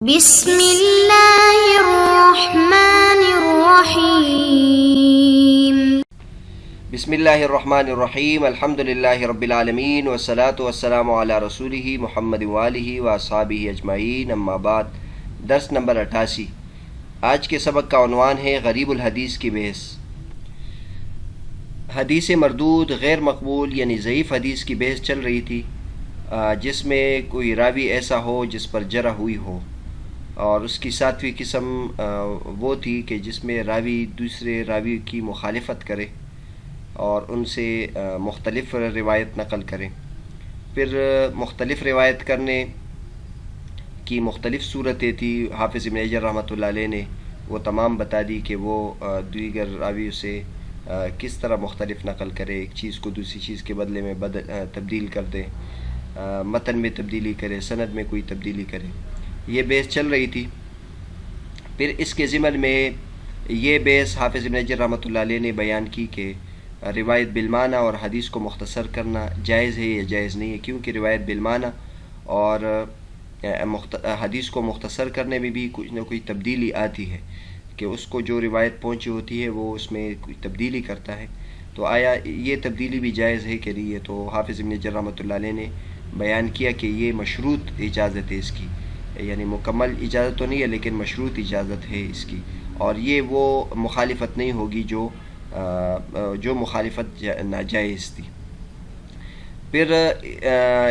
بسم اللہ الرحمن الرحیم بسم اللہ الرحمن الرحیم الحمد للہ رب العالمین والصلاة والسلام علی رسولہ محمد وآلہ واصحابہ اجمعین، اما بعد۔ درس نمبر 88۔ آج کے سبق کا عنوان ہے غریب الحدیث کی بحث۔ حدیث مردود غیر مقبول یعنی ضعیف حدیث کی بحث چل رہی تھی، جس میں کوئی راوی ایسا ہو جس پر جرح ہوئی ہو، اور اس کی ساتویں قسم وہ تھی کہ جس میں راوی دوسرے راوی کی مخالفت کرے اور ان سے مختلف روایت نقل کرے۔ پھر مختلف روایت کرنے کی مختلف صورتیں تھی۔ حافظ ابن حجر رحمۃ اللہ علیہ نے وہ تمام بتا دی کہ وہ دیگر راویوں سے کس طرح مختلف نقل کرے، ایک چیز کو دوسری چیز کے بدلے میں تبدیل کر دے، متن میں تبدیلی کرے، سند میں کوئی تبدیلی کرے۔ یہ بحث چل رہی تھی۔ پھر اس کے ضمن میں یہ بحث حافظ ابن حجر رحمۃ اللہ علیہ نے بیان کی کہ روایت بالمعنی اور حدیث کو مختصر کرنا جائز ہے یا جائز نہیں ہے، کیونکہ روایت بالمعنی اور حدیث کو مختصر کرنے میں بھی کچھ نہ کوئی تبدیلی آتی ہے کہ اس کو جو روایت پہنچی ہوتی ہے وہ اس میں کوئی تبدیلی کرتا ہے، تو آیا یہ تبدیلی بھی جائز ہے کہ نہیں ہے؟ تو حافظ ابن حجر رحمۃ اللہ علیہ نے بیان کیا کہ یہ مشروط اجازت ہے اس کی، یعنی مکمل اجازت تو نہیں ہے لیکن مشروط اجازت ہے اس کی، اور یہ وہ مخالفت نہیں ہوگی جو مخالفت ناجائز تھی۔ پھر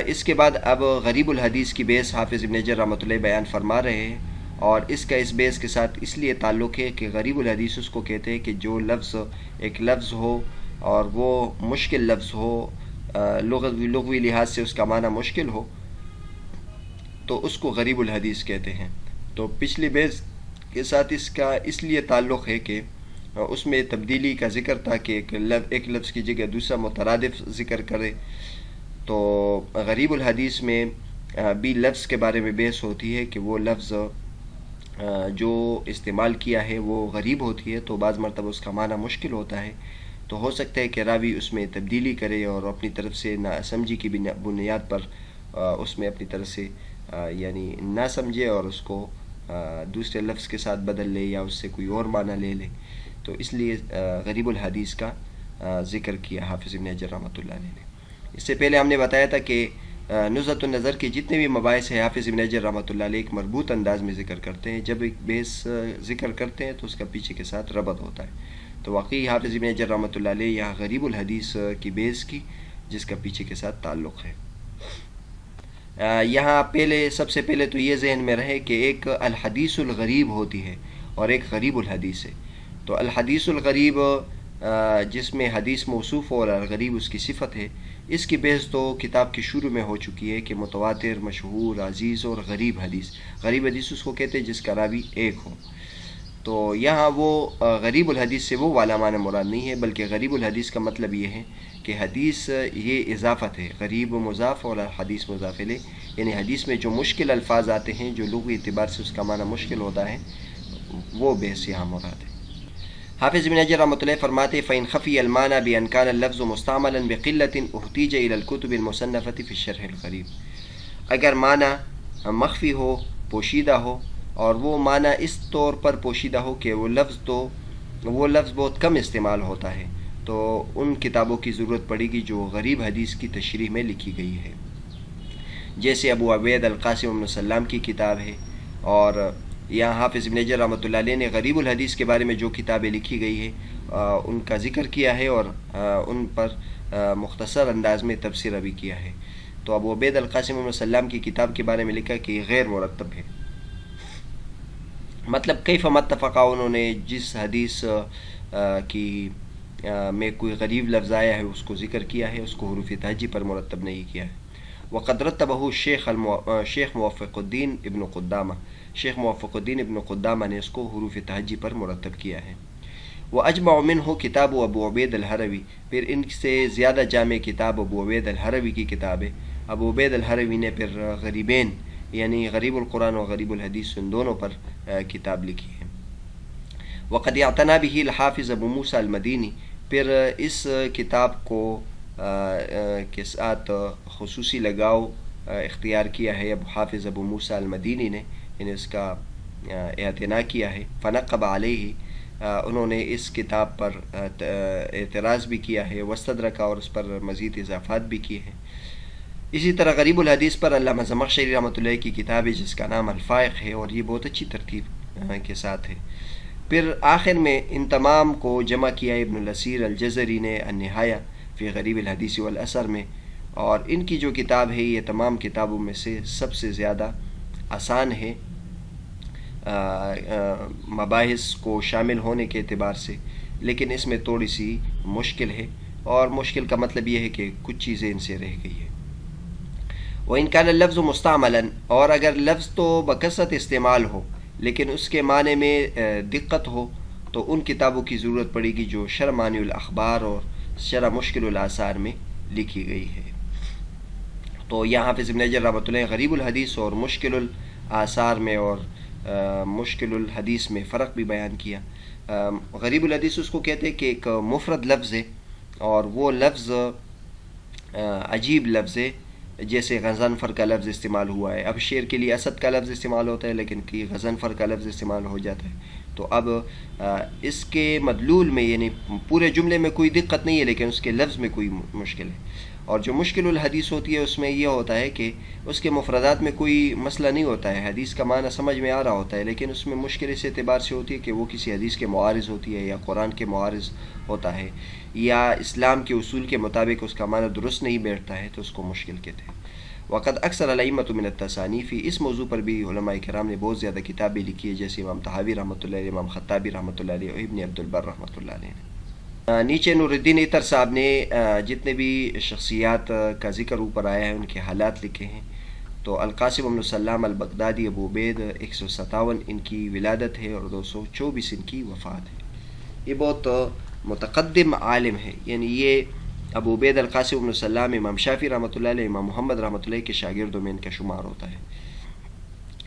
اس کے بعد اب غریب الحدیث کی بحث حافظ ابن حجر رحمۃ اللہ بیان فرما رہے ہیں، اور اس کا اس بحث کے ساتھ اس لیے تعلق ہے کہ غریب الحدیث اس کو کہتے ہیں کہ جو لفظ ایک لفظ ہو اور وہ مشکل لفظ ہو، لغوی لحاظ سے اس کا معنی مشکل ہو، تو اس کو غریب الحدیث کہتے ہیں۔ تو پچھلی بحث کے ساتھ اس کا اس لیے تعلق ہے کہ اس میں تبدیلی کا ذکر تھا کہ ایک لفظ کی جگہ دوسرا مترادف ذکر کرے، تو غریب الحدیث میں بھی لفظ کے بارے میں بحث ہوتی ہے کہ وہ لفظ جو استعمال کیا ہے وہ غریب ہوتی ہے، تو بعض مرتبہ اس کا معنی مشکل ہوتا ہے، تو ہو سکتا ہے کہ راوی اس میں تبدیلی کرے اور اپنی طرف سے ناسمجھی کی بنیاد پر اس میں اپنی طرف سے یعنی نہ سمجھے اور اس کو دوسرے لفظ کے ساتھ بدل لے یا اس سے کوئی اور معنی لے لے، تو اس لیے غریب الحدیث کا ذکر کیا حافظ ابن حجر رحمۃ اللہ علیہ نے۔ اس سے پہلے ہم نے بتایا تھا کہ نزہۃ النظر کے جتنے بھی مباحث ہیں حافظ ابن حجر رحمۃ اللہ علیہ ایک مربوط انداز میں ذکر کرتے ہیں، جب ایک بحث ذکر کرتے ہیں تو اس کا پیچھے کے ساتھ ربط ہوتا ہے، تو واقعی حافظ ابن حجر رحمۃ اللہ علیہ یہاں غریب الحدیث کی بحث کی جس کا پیچھے کے ساتھ تعلق ہے۔ یہاں سب سے پہلے تو یہ ذہن میں رہے کہ ایک الحدیث الغریب ہوتی ہے اور ایک غریب الحدیث ہے۔ تو الحدیث الغریب جس میں حدیث موصوف ہو اور الغریب اس کی صفت ہے، اس کی بحث تو کتاب کے شروع میں ہو چکی ہے کہ متواتر، مشہور، عزیز اور غریب حدیث۔ غریب حدیث اس کو کہتے ہیں جس کا راوی ایک ہو، تو یہاں وہ غریب الحدیث سے وہ والا معنی مراد نہیں ہے، بلکہ غریب الحدیث کا مطلب یہ ہے کہ حدیث یہ اضافت ہے، غریب مضاف اور حدیث مضاف الیہ، یعنی حدیث میں جو مشکل الفاظ آتے ہیں جو لغوی اعتبار سے اس کا معنی مشکل ہوتا ہے، وہ بحث یہاں مراد ہے۔ حافظ ابن حجر رحمۃ اللہ فرماتے فَإِنْ خَفِيَ الْمَعنَى بِأَنْ كَانَ اللَّفْظُ مُسْتَعْمَلًا بِقِلَّةٍ اُحْتِيجَ إِلَى الْكُتُبِ الْمُصَنَّفَةِ فِي الشَّرْحِ الْغَرِيبِ، اگر معنی مخفی ہو، پوشیدہ ہو، اور وہ معنی اس طور پر پوشیدہ ہو کہ وہ لفظ بہت کم استعمال ہوتا ہے، تو ان کتابوں کی ضرورت پڑے گی جو غریب حدیث کی تشریح میں لکھی گئی ہے، جیسے ابو عبید القاسم بن سلام کی کتاب ہے، اور یہاں حافظ ابن حجر رحمۃ اللہ علیہ نے غریب الحدیث کے بارے میں جو کتابیں لکھی گئی ہیں ان کا ذکر کیا ہے اور ان پر مختصر انداز میں تبصرہ بھی کیا ہے۔ تو ابو عبید القاسم بن سلام کی کتاب کے بارے میں لکھا کہ یہ غیر مرتب ہے، مطلب کیف متفقہ، انہوں نے جس حدیث کی میں کوئی غریب لفظ آیا ہے اس کو ذکر کیا ہے، اس کو حروف تہجی پر مرتب نہیں کیا ہے۔ وقد رتبہ شیخ موفق الدین ابن قدامہ، شیخ موفق الدین ابن قدامہ نے اس کو حروف تہجی پر مرتب کیا ہے۔ وَأَجْمَعُ مِنْهُ کتاب ابو عبید الہروی، پھر ان سے زیادہ جامع کتاب ابو عبید الہروی کی کتاب ہے۔ ابو عبید الہروی نے پھر غریبین یعنی غریب القرآن و غریب الحدیث ان دونوں پر کتاب لکھی ہے۔ وقد اعتنى به الحافظ ابو موسیٰ المدینی، پھر اس کتاب کو کے ساتھ خصوصی لگاؤ اختیار کیا ہے ابو حافظ ابو موسیٰ المدینی نے یعنی اس کا اعتنا کیا ہے. فنقب علیہ، انہوں نے اس کتاب پر اعتراض بھی کیا ہے، واستدرک، اور اس پر مزید اضافات بھی کیے ہیں. اسی طرح غریب الحدیث پر علامہ زمخشری رحمۃ اللہ کی کتاب ہے جس کا نام الفائق ہے، اور یہ بہت اچھی ترتیب کے ساتھ ہے. پھر آخر میں ان تمام کو جمع کیا ابن الاسیر الجزری نے النہایہ فی غریب الحدیث والاثر میں، اور ان کی جو کتاب ہے یہ تمام کتابوں میں سے سب سے زیادہ آسان ہے مباحث کو شامل ہونے کے اعتبار سے، لیکن اس میں تھوڑی سی مشکل ہے، اور مشکل کا مطلب یہ ہے کہ کچھ چیزیں ان سے رہ گئی ہیں. وَإِنْ كَانَ اللَّفْظُ مُسْتَعْمَلًا، اور اگر لفظ تو بکثرت استعمال ہو لیکن اس کے معنی میں دقت ہو تو ان کتابوں کی ضرورت پڑے گی جو شرح معنی الاخبار اور شرح مشکل الاثار میں لکھی گئی ہے. تو یہاں حافظ ابن حجر رحمۃ اللہ غریب الحدیث اور مشکل الاثار میں اور مشکل الحدیث میں فرق بھی بیان کیا. غریب الحدیث اس کو کہتے ہیں کہ ایک مفرد لفظ ہے، اور وہ لفظ عجیب لفظ ہے، جیسے غضنفر کا لفظ استعمال ہوا ہے. اب شیر کے لیے اسد کا لفظ استعمال ہوتا ہے لیکن کہ غضنفر کا لفظ استعمال ہو جاتا ہے. تو اب اس کے مدلول میں یعنی پورے جملے میں کوئی دقت نہیں ہے لیکن اس کے لفظ میں کوئی مشکل ہے. اور جو مشکل الحدیث ہوتی ہے اس میں یہ ہوتا ہے کہ اس کے مفردات میں کوئی مسئلہ نہیں ہوتا ہے، حدیث کا معنی سمجھ میں آ رہا ہوتا ہے، لیکن اس میں مشکل اس اعتبار سے ہوتی ہے کہ وہ کسی حدیث کے معارض ہوتی ہے یا قرآن کے معارض ہوتا ہے یا اسلام کے اصول کے مطابق اس کا معنی درست نہیں بیٹھتا ہے، تو اس کو مشکل کہتے ہیں. وقت اکثر الائمۃ من التصانیف، اس موضوع پر بھی علماء کرام نے بہت زیادہ کتابیں لکھی ہے، جیسے امام طحاوی رحمۃ اللہ علیہ، امام خطابی رحمۃ اللہ علیہ اور ابن عبد البر رحمۃ اللہ علیہ نے. نیچے نور الدین عطر صاحب نے جتنے بھی شخصیات کا ذکر اوپر آیا ہے ان کے حالات لکھے ہیں. تو القاسم بن سلام البغدادی ابو عبید 157 ان کی ولادت ہے اور 224 ان کی وفات ہے. یہ بہت متقدم عالم ہے، یعنی یہ ابو عبید القاسم بن سلام امام شافعی رحمۃ اللہ علیہ، امام محمد رحمۃ اللہ کے شاگردوں میں ان کا شمار ہوتا ہے،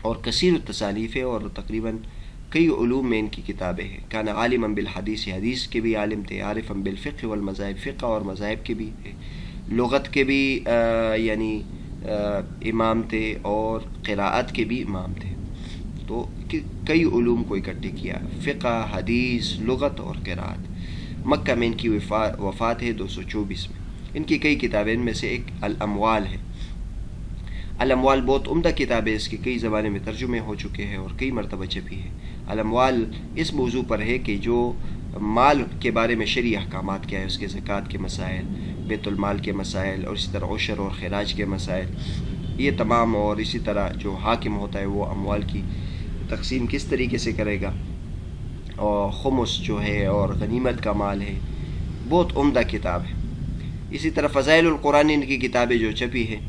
اور کثیر التصانیف ہے، اور تقریباً کئی علوم میں ان کی کتابیں ہیں. کان عالما بالحدیث، حدیث کے بھی عالم تھے، عارفا بالفقہ والمذاہب، فقہ اور مذاہب کے بھی تھے، لغت کے بھی یعنی امام تھے، اور قراءت کے بھی امام تھے. تو کئی علوم کو اکٹھے کیا، فقہ، حدیث، لغت اور قراءت. مکہ میں ان کی وفات ہے 224 میں. ان کی کئی کتابیں، ان میں سے ایک الاموال ہے. الاموال بہت عمدہ کتاب ہے، اس کے کئی زبانیں میں ترجمے ہو چکے ہیں اور کئی مرتبہ چھپی ہے. الاموال اس موضوع پر ہے کہ جو مال کے بارے میں شرعی احکامات کیا ہے، اس کے زکوٰۃ کے مسائل، بیت المال کے مسائل، اور اسی طرح عشر اور خراج کے مسائل، یہ تمام. اور اسی طرح جو حاکم ہوتا ہے وہ اموال کی تقسیم کس طریقے سے کرے گا، اور خمس جو ہے اور غنیمت کا مال ہے. بہت عمدہ کتاب ہے. اسی طرح فضائل القرآن ان کی کتابیں جو چھپی ہے،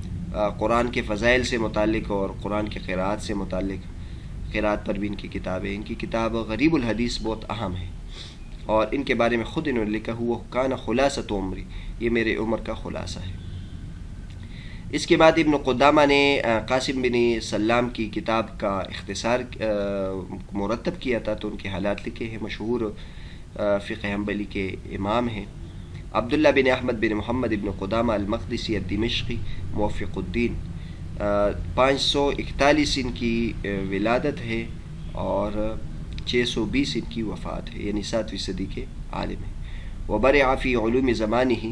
قرآن کے فضائل سے متعلق اور قرآن کے قراءت سے متعلق، قراءت پر بھی ان کی کتاب ہے. ان کی کتاب غریب الحدیث بہت اہم ہے، اور ان کے بارے میں خود انہوں نے لکھا ہوا کان خلاصۃ عمری، یہ میرے عمر کا خلاصہ ہے. اس کے بعد ابن قدامہ نے قاسم بن سلام کی کتاب کا اختصار مرتب کیا تھا، تو ان کے حالات لکھے ہیں. مشہور فقہ حنبلی کے امام ہیں. عبداللہ بن احمد بن محمد بن قدامہ المقدسی الدمشقی موفق الدین، 541 ان کی ولادت ہے اور 620 ان کی وفات ہے، یعنی 7ویں صدی کے عالم ہیں. وبرع فی علوم زمانہ،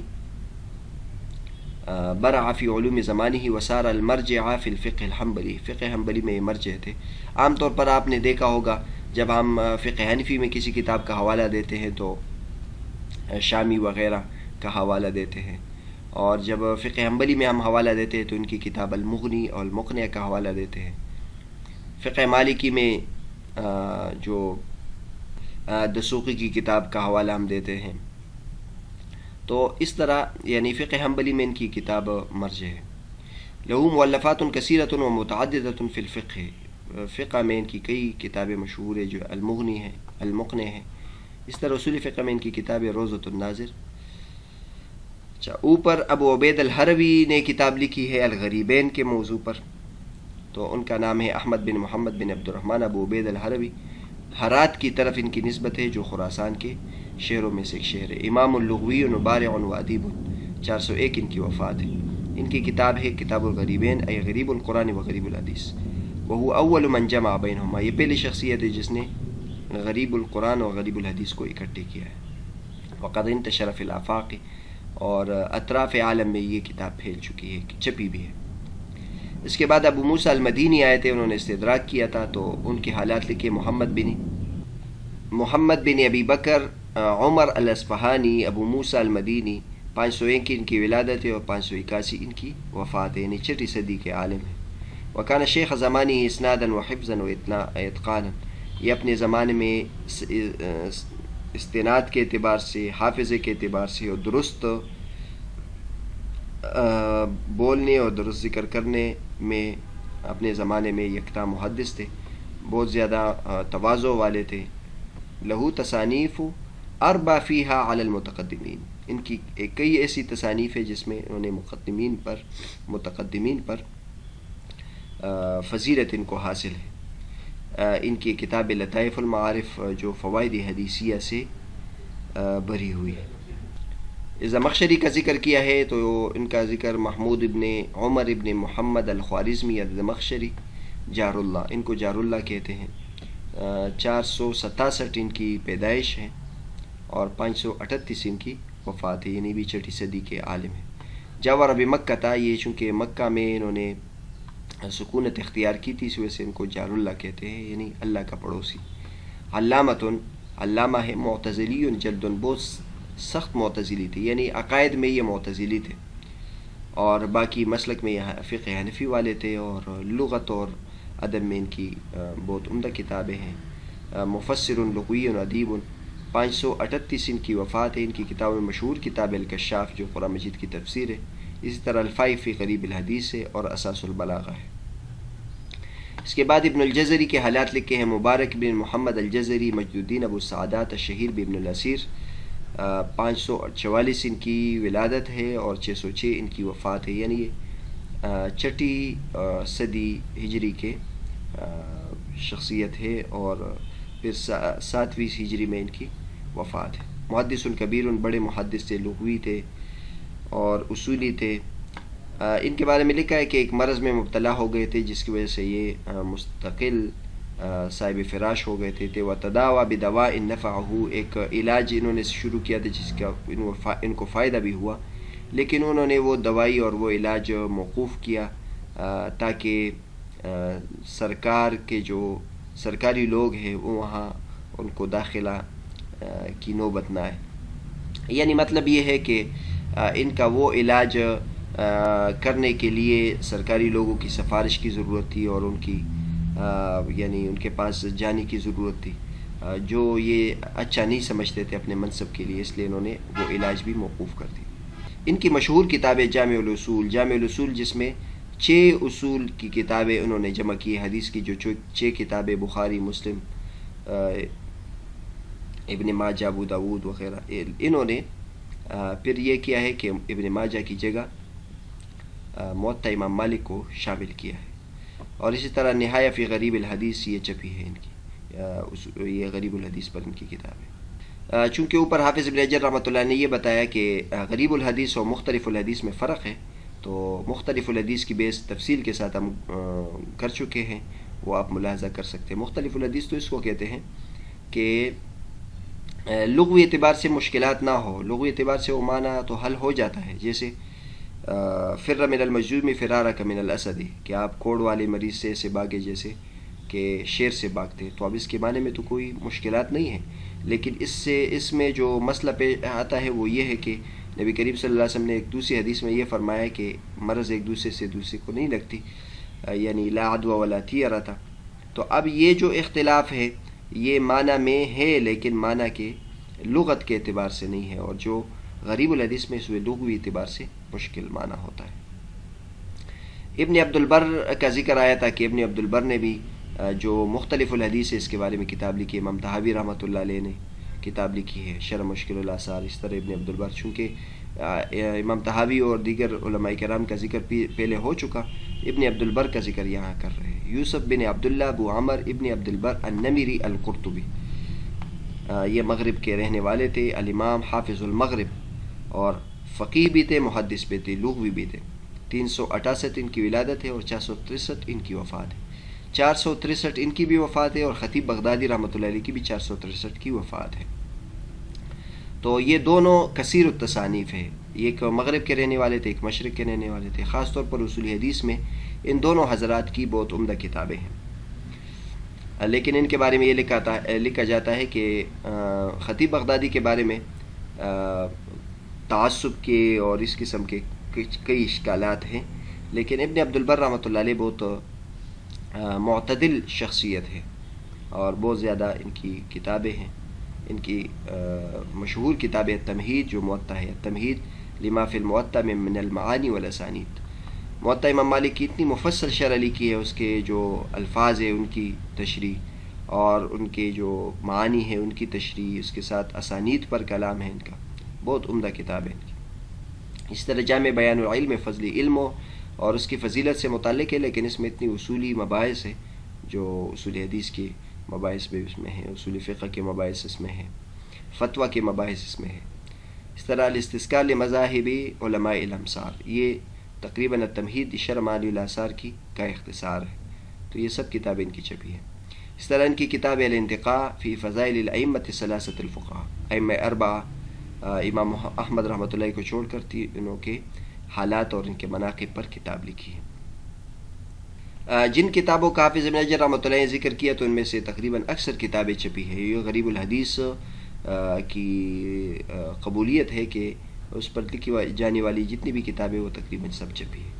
برع فی علوم زمانہ وصار المرجع فی الفقہ الحنبلی، فقہ حنبلی میں یہ مرجع تھے. عام طور پر آپ نے دیکھا ہوگا جب ہم فقہ حنفی میں کسی کتاب کا حوالہ دیتے ہیں تو شامی وغیرہ کا حوالہ دیتے ہیں، اور جب فقہ حنبلی میں ہم حوالہ دیتے ہیں تو ان کی کتاب المغنی اور المقنع کا حوالہ دیتے ہیں. فقہ مالکی میں جو دسوقی کی کتاب کا حوالہ ہم دیتے ہیں. تو اس طرح یعنی فقہ حنبلی میں ان کی کتاب مرجع ہے. لہو مؤلفات کثیرۃ و متعددۃ فی الفقہ، فقہ میں ان کی کئی کتابیں مشہور ہیں جو المغنی ہے، المقنع ہے. اس طرح اصول فقہ میں ان کی کتاب روضۃ الناظر. اچھا، اوپر ابو عبید الہروی نے کتاب لکھی ہے الغریبین کے موضوع پر، تو ان کا نام ہے احمد بن محمد بن عبد الرحمن ابو عبید الہروی. ہرات کی طرف ان کی نسبت ہے جو خراسان کے شہروں میں سے ایک شہر ہے. امام اللغوی و بارع و ادیب، 401 ان کی وفات ہے. ان کی کتاب ہے کتاب الغریبین، ای غریب القرآن و غریب الحدیث. وہو اول من جمع بینہما، یہ پہلی شخصیت ہے جس نے غریب القرآن اور غریب الحدیث کو اکٹھے کیا ہے. وقد انتشر فی الآفاق، اور اطراف عالم میں یہ کتاب پھیل چکی ہے، چھپی بھی ہے. اس کے بعد ابو موسیٰ المدینی آئے تھے، انہوں نے استدراک کیا تھا تو ان کے حالات لکھے. محمد بن ابی بکر عمر الاصفہانی ابو موسیٰ المدینی، 501 ان کی ولادت ہے اور 581 ان کی وفات ہے، یعنی 6 صدی کے عالم ہیں. وکان شیخ زمانی اسنادا وحفظا واتقانا، یہ اپنے زمانے میں استناد کے اعتبار سے، حافظے کے اعتبار سے اور درست بولنے اور درست ذکر کرنے میں اپنے زمانے میں یکتا محدث تھے، بہت زیادہ تواضع والے تھے. لہو تصانیف اربع فیہا علی المتقدمین، ان کی کئی ایسی تصانیف ہے جس میں انہوں نے متقدمین پر فضیلت ان کو حاصل ہے. ان کی کتاب لطائف المعارف جو فوائد حدیثیہ سے بھری ہوئی ہے. زمخشری کا ذکر کیا ہے تو ان کا ذکر محمود ابن عمر ابن محمد الخوارزمی الزمخشری جار اللہ، ان کو جار اللہ کہتے ہیں. 467 ان کی پیدائش ہے اور 538 ان کی وفات ہے، یعنی بھی 6 صدی کے عالم ہیں. جاور بمکہ تھا، یہ چونکہ مکہ میں انہوں نے سکونت اختیار کی تھی، اس وجہ سے ان کو جار اللہ کہتے ہیں، یعنی اللہ کا پڑوسی. علامتن، علامہ ہے. معتزلی جلد، بہت سخت معتزلی تھے، یعنی عقائد میں یہ معتزلی تھے اور باقی مسلک میں یہ فقہ حنفی والے تھے، اور لغت اور ادب میں ان کی بہت عمدہ کتابیں ہیں. مفسر لغوی ادیب، 538 ان کی وفات ہے. ان کی کتاب میں مشہور کتاب الکشاف جو قرآن مجید کی تفسیر ہے، اسی طرح الفائف فی غریب الحدیث ہے اور اساس البلاغہ ہے. اس کے بعد ابن الجزری کے حالات لکھے ہیں. مبارک بن محمد الجزری مجد الدین ابو السعادات الشہیر بابن الاسیر، 544 ان کی ولادت ہے اور 606 ان کی وفات ہے، یعنی 6 صدی ہجری کے شخصیت ہے اور پھر 7ویں ہجری میں ان کی وفات ہے. محدث کبیر، بڑے محدث تھے، لغوی تھے اور اصولی تھے. ان کے بارے میں لکھا ہے کہ ایک مرض میں مبتلا ہو گئے تھے جس کی وجہ سے یہ مستقل صاحب فراش ہو گئے تھے. وتداوى بدواء نفعه، ایک علاج انہوں نے شروع کیا تھا جس کا ان کو فائدہ بھی ہوا، لیکن انہوں نے وہ دوائی اور وہ علاج موقوف کیا تاکہ سرکار کے جو سرکاری لوگ ہیں وہ وہاں ان کو داخلہ کی نوبت نہ آئے. یعنی مطلب یہ ہے کہ ان کا وہ علاج کرنے کے لیے سرکاری لوگوں کی سفارش کی ضرورت تھی اور ان کی یعنی ان کے پاس جانے کی ضرورت تھی، جو یہ اچھا نہیں سمجھتے تھے اپنے منصب کے لیے، اس لیے انہوں نے وہ علاج بھی موقوف کر دی. ان کی مشہور کتاب جامع الاصول، جامع الاصول جس میں 6 اصول کی کتابیں انہوں نے جمع کی. حدیث کی جو 6 کتابیں، بخاری، مسلم، ابن ماجہ، ابو داود وغیرہ، انہوں نے پھر یہ کیا ہے کہ ابن ماجہ کی جگہ موطا امام مالک کو شامل کیا ہے. اور اسی طرح نہایہ فی غریب الحدیث یہ چھپی ہے ان کی، یہ غریب الحدیث پر ان کی کتاب ہے. چونکہ اوپر حافظ ابن حجر رحمۃ اللہ نے یہ بتایا کہ غریب الحدیث اور مختلف الحدیث میں فرق ہے، تو مختلف الحدیث کی بیس تفصیل کے ساتھ ہم کر چکے ہیں، وہ آپ ملاحظہ کر سکتے ہیں. مختلف الحدیث تو اس کو کہتے ہیں کہ لغوی اعتبار سے مشکلات نہ ہو، لغوی اعتبار سے وہ معنی تو حل ہو جاتا ہے. جیسے فر من المجذوم فرارک من الاسد، کہ آپ کوڑ والے مریض سے ایسے بھاگے جیسے کہ شیر سے بھاگتے. تو اب اس کے معنی میں تو کوئی مشکلات نہیں ہے، لیکن اس میں جو مسئلہ پیش آتا ہے وہ یہ ہے کہ نبی کریم صلی اللہ علیہ وسلم نے ایک دوسری حدیث میں یہ فرمایا کہ مرض ایک دوسرے سے دوسرے کو نہیں لگتی، یعنی لا عدوى ولا طیرہ تھا. تو اب یہ جو اختلاف ہے یہ معنی میں ہے لیکن معنی کے لغت کے اعتبار سے نہیں ہے، اور جو غریب الحدیث میں اس میں لغوی اعتبار سے مشکل معنی ہوتا ہے. ابن عبد البر کا ذکر آیا تھا کہ ابن عبد البر نے بھی جو مختلف الحدیث ہے اس کے بارے میں کتاب لکھی ہے. امام طحاوی رحمۃ اللہ علیہ نے کتاب لکھی ہے شرح مشکل الاثار. اس طرح ابن عبد البر، چونکہ امام طحاوی اور دیگر علماء کرام کا ذکر پہلے ہو چکا، ابن عبد البر کا ذکر یہاں کر رہے ہیں. یوسف بن عبداللہ ابو عمر ابن عبد البر النمری القرطبی، یہ مغرب کے رہنے والے تھے. الامام حافظ المغرب، اور فقیہ بھی تھے، محدث بھی تھے، لغوی بھی تھے. 368 ان کی ولادت ہے اور 463 ان کی وفات ہے. 463 ان کی بھی وفات ہے، اور خطیب بغدادی رحمۃ اللہ علیہ کی بھی 463 کی وفات ہے۔ تو یہ دونوں کثیر التصانیف ہے، ایک مغرب کے رہنے والے تھے، ایک مشرق کے رہنے والے تھے۔ خاص طور پر اصول حدیث میں ان دونوں حضرات کی بہت عمدہ کتابیں ہیں، لیکن ان کے بارے میں یہ لکھا جاتا ہے کہ خطیب بغدادی کے بارے میں تعصب کے اور اس قسم کے کئی اشکالات ہیں، لیکن ابن عبد البر رحمۃ اللہ علیہ بہت معتدل شخصیت ہے، اور بہت زیادہ ان کی کتابیں ہیں۔ ان کی مشہور کتاب التمہید جو موطا ہے، التمہید لما فی الموطا من المعانی والاسانید، موطا امام مالک کی اتنی مفصل شرح لکھی ہے، اس کے جو الفاظ ہیں ان کی تشریح، اور ان کے جو معانی ہیں ان کی تشریح، اس کے ساتھ اسانید پر کلام ہے ان کا، بہت عمدہ کتاب ہے ان کی۔ اس طرح جامع بیان العلم فضل علم اور اس کی فضیلت سے متعلق ہے، لیکن اس میں اتنی اصولی مباحث ہیں جو اصول حدیث کے مباحث بھی اس میں ہیں، اصول فقہ کے مباحث اس میں ہیں، فتویٰ کے مباحث اس میں ہیں۔ اس طرح الاستذکار لمذاہب علماء الامصار، یہ تقریباً التمہید شرح معانی الاثار کی کا اختصار ہے، تو یہ سب کتابیں ان کی چھپی ہیں۔ اس طرح ان کی کتاب الانتقاء فی فضائل الائمۃ ثلاثۃ الفقہاء، ائمہ اربعہ امام احمد رحمۃ اللہ کو چھوڑ کر انہوں کے حالات اور ان کے مناقب پر کتاب لکھی ہے۔ جن کتابوں کا حافظ ابن حجر رحمۃ اللہ نے ذکر کیا تو ان میں سے تقریباً اکثر کتابیں چھپی ہیں۔ یہ غریب الحدیث کی قبولیت ہے کہ اس پر لکھی جانے والی جتنی بھی کتابیں وہ تقریباً سب چھپی ہیں۔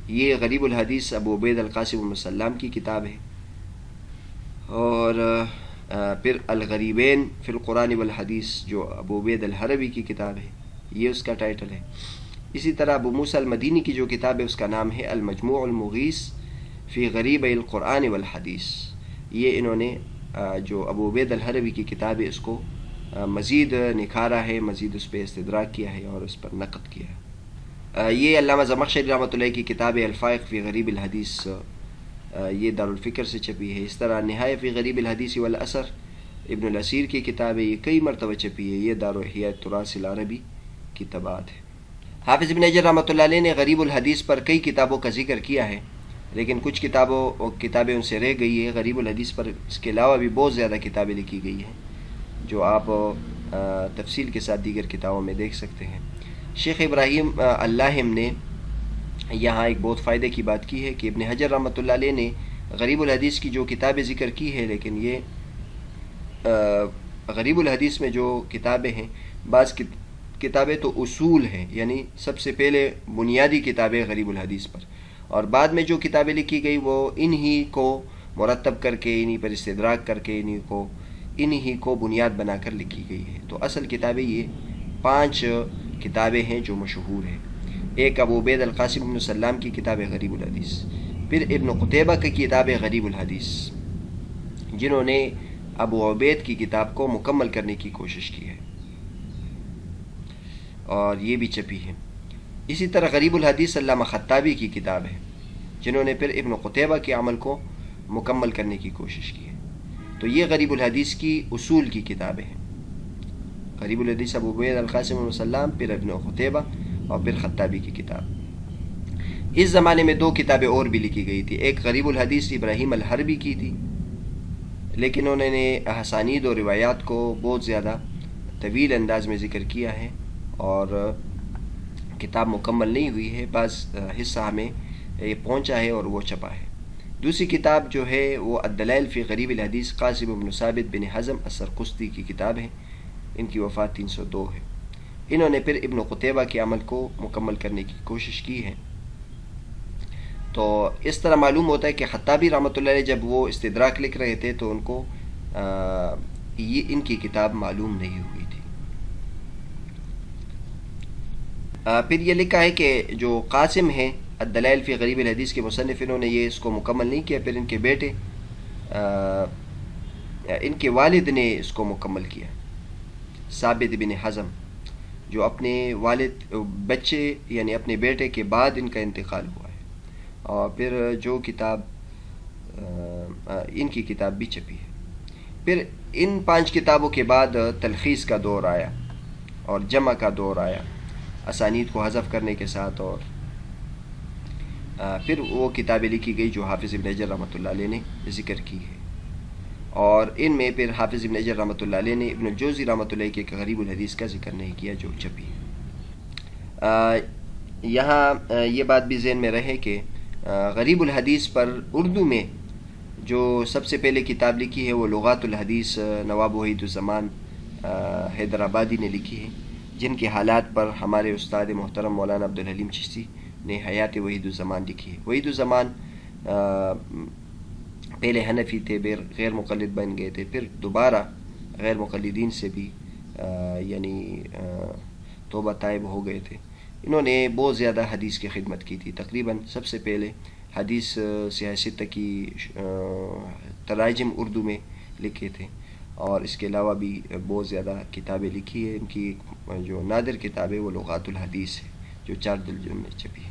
یہ غریب الحدیث ابو عبید القاسم بن سلام کی کتاب ہے، اور پھر الغریبین فی القرآن والحدیث جو ابو عبید الحربی کی کتاب ہے، یہ اس کا ٹائٹل ہے۔ اسی طرح ابو موسیٰ المدینی کی جو کتاب ہے اس کا نام ہے المجموع المغیث فی غریب القرآن والحدیث، یہ انہوں نے جو ابو عبید الحربی کی کتاب ہے اس کو مزید نکھارا ہے، مزید اس پہ استدراک کیا ہے اور اس پر نقد کیا ہے۔ یہ علامہ زمخشری رحمۃ اللہ کی کتاب الفائق فی غریب الحدیث، یہ دارالفکر سے چھپی ہے۔ اس طرح نہایہ فی غریب الحدیث والاثر ابن الاسیر کی کتاب ہے، یہ کئی مرتبہ چھپی ہے، یہ دار احیاء التراث العربی کی طباعت ہے۔ حافظ ابن حجر رحمۃ اللہ علیہ نے غریب الحدیث پر کئی کتابوں کا ذکر کیا ہے، لیکن کچھ کتابیں ان سے رہ گئی ہے۔ غریب الحدیث پر اس کے علاوہ بھی بہت زیادہ کتابیں لکھی گئی ہیں جو آپ تفصیل کے ساتھ دیگر کتابوں میں دیکھ سکتے ہیں۔ شیخ ابراہیم اللاہم نے یہاں ایک بہت فائدے کی بات کی ہے کہ ابن حجر رحمۃ اللہ علیہ نے غریب الحدیث کی جو کتابیں ذکر کی ہے، لیکن یہ غریب الحدیث میں جو کتابیں ہیں، بعض کتابیں تو اصول ہیں، یعنی سب سے پہلے بنیادی کتابیں غریب الحدیث پر، اور بعد میں جو کتابیں لکھی گئی وہ انہی کو مرتب کر کے، انہی پر استدراک کر کے، انہی کو بنیاد بنا کر لکھی گئی ہے۔ تو اصل کتابیں یہ 5 کتابیں ہیں جو مشہور ہیں۔ ایک ابو عبید القاسم بن سلام کی کتاب ہے غریب الحدیث، پھر ابن قتیبہ کی کتاب ہے غریب الحدیث، جنہوں نے ابو عبید کی کتاب کو مکمل کرنے کی کوشش کی ہے، اور یہ بھی چھپی ہے۔ اسی طرح غریب الحدیث علامہ خطابی کی کتاب ہے، جنہوں نے پھر ابن قتیبہ کے عمل کو مکمل کرنے کی کوشش کی ہے۔ تو یہ غریب الحدیث کی اصول کی کتابیں ہیں، غریب الحدیث ابو عبید القاسم بن سلام، پھر ابن قتیبہ اور پھر خطابی کی کتاب۔ اس زمانے میں 2 کتابیں اور بھی لکھی گئی تھی، ایک غریب الحدیث ابراہیم الحربی کی تھی، لیکن انہوں نے اسانید اور روایات کو بہت زیادہ طویل انداز میں ذکر کیا ہے اور کتاب مکمل نہیں ہوئی ہے، بعض حصہ ہمیں یہ پہنچا ہے اور وہ چھپا ہے۔ دوسری کتاب جو ہے وہ الدلائل فی غریب الحدیث قاسم بن ثابت بن حزم السرقسطی کی کتاب ہے، ان کی وفات 302 ہے۔ انہوں نے پھر ابن قتیبہ کے عمل کو مکمل کرنے کی کوشش کی ہے۔ تو اس طرح معلوم ہوتا ہے کہ خطابی رحمۃ اللہ علیہ جب وہ استدراک لکھ رہے تھے تو ان کو ان کی کتاب معلوم نہیں ہوئی تھی۔ پھر یہ لکھا ہے کہ جو قاسم ہیں الدلائل فی غریب الحدیث کے مصنف، انہوں نے یہ اس کو مکمل نہیں کیا، پھر ان کے بیٹے ان کے والد نے اس کو مکمل کیا، ثابت بن حزم، جو اپنے والد بچے یعنی اپنے بیٹے کے بعد ان کا انتقال ہوا ہے، اور پھر جو کتاب ان کی کتاب بھی چھپی ہے۔ پھر ان 5 کتابوں کے بعد تلخیص کا دور آیا اور جمع کا دور آیا، اسانید کو حذف کرنے کے ساتھ، اور پھر وہ کتابیں لکھی گئی جو حافظ ابن حجر رحمۃ اللہ علیہ نے ذکر کی ہے، اور ان میں پھر حافظ ابن حجر رحمۃ اللہ علیہ نے ابن الجوزی رحمۃ اللہ کے غریب الحدیث کا ذکر نہیں کیا جو چھپی ہے۔ یہاں یہ بات بھی ذہن میں رہے کہ غریب الحدیث پر اردو میں جو سب سے پہلے کتاب لکھی ہے وہ لغات الحدیث نواب وحید الزمان حیدرآبادی نے لکھی ہے، جن کے حالات پر ہمارے استاد محترم مولانا عبدالحلیم چشتی نے حیات وحید الزمان لکھی ہے۔ وحید الزمان پہلے حنفی تھے، غیر مقلد بن گئے تھے، پھر دوبارہ غیر مقلدین سے بھی یعنی توبہ طائب ہو گئے تھے۔ انہوں نے بہت زیادہ حدیث کی خدمت کی تھی، تقریباً سب سے پہلے حدیث صحیح ستہ کی تراجم اردو میں لکھے تھے، اور اس کے علاوہ بھی بہت زیادہ کتابیں لکھی ہیں۔ ان کی جو نادر کتاب ہے وہ لغات الحدیث ہے جو 4 جلدوں میں چھپی ہے۔